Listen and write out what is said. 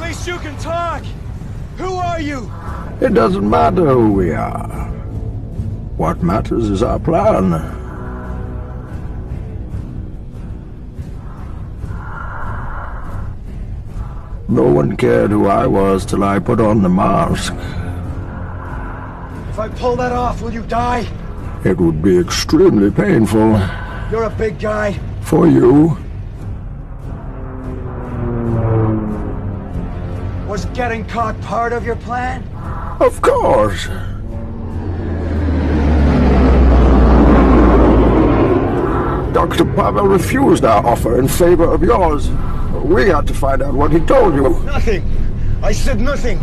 least you can talk! Who are you? It doesn't matter who we are. What matters is our plan. No one cared who I was till I put on the mask. If I pull that off, will you die? It would be extremely painful. You're a big guy. For you. Was getting caught part of your plan? Of course. Dr. Pavel refused our offer in favor of yours. We had to find out what he told you. Nothing. I said nothing.